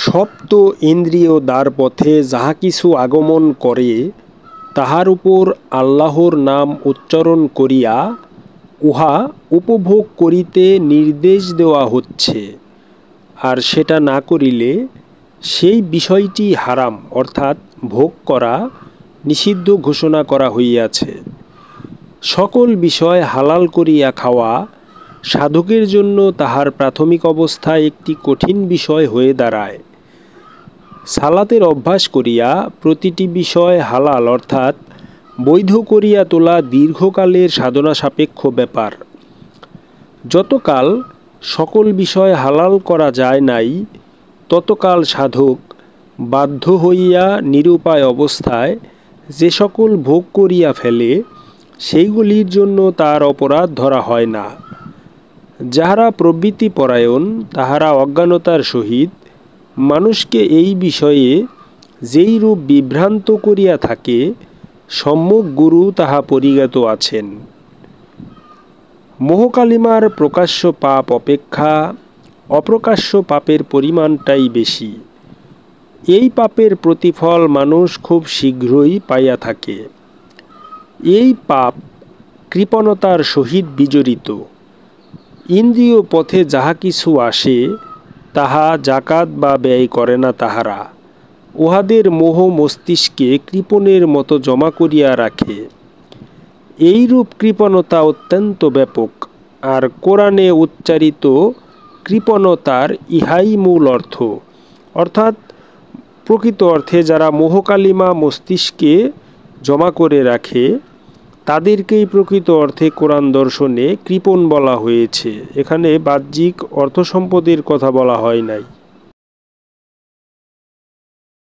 সপ্ত ইন্দ্রিয় দ্বার পথে যাহা কিছু আগমন করে তাহার উপর আল্লাহর নাম উচ্চারণ করিয়া উহা উপভোগ করিতে নির্দেশ দেওয়া হচ্ছে, আর সেটা না করিলে সেই বিষয়টি হারাম অর্থাৎ ভোগ করা নিষিদ্ধ ঘোষণা করা হইয়াছে। সকল বিষয় হালাল করিয়া খাওয়া সাধকের জন্য তাহার প্রাথমিক অবস্থায় একটি কঠিন বিষয় হয়ে দাঁড়ায়। সালাতের অভ্যাস করিয়া প্রতিটি বিষয় হালাল অর্থাৎ বৈধ করিয়া তোলা দীর্ঘকালের সাধনা সাপেক্ষ ব্যাপার। যতকাল সকল বিষয় হালাল করা যায় নাই, ততকাল সাধক বাধ্য হইয়া নিরুপায় অবস্থায় যে সকল ভোগ করিয়া ফেলে সেইগুলির জন্য তার অপরাধ ধরা হয় না। যাহারা প্রবৃত্তিপরায়ণ তাহারা অজ্ঞানতার সহিত মানুষকে এই বিষয়ে যেই রূপ বিভ্রান্ত করিয়া থাকে, সম্যক গুরু তাহা পরিজ্ঞাত আছেন। মোহকালিমার প্রকাশ্য পাপ অপেক্ষা অপ্রকাশ্য পাপের পরিমাণটাই বেশি। এই পাপের প্রতিফল মানুষ খুব শীঘ্রই পাইয়া থাকে। এই পাপ কৃপণতার সহিত বিজড়িত। ইন্দ্রিয় পথে যাহা কিছু আসে তাহা জাকাত বা ব্যয় করে না তাহারা। উহাদের মোহ মস্তিষ্কে কৃপণের মতো জমা করিয়া রাখে। এইরূপ কৃপণতা অত্যন্ত ব্যাপক, আর কোরআনে উচ্চারিত কৃপণতার ইহাই মূল অর্থ। অর্থাৎ প্রকৃত অর্থে যারা মোহকালিমা মস্তিষ্কে জমা করে রাখে তাদেরকেই প্রকৃত অর্থে কোরআন দর্শনে কৃপণ বলা হয়েছে। এখানে বাহ্যিক অর্থ সম্পদের কথা বলা হয় নাই।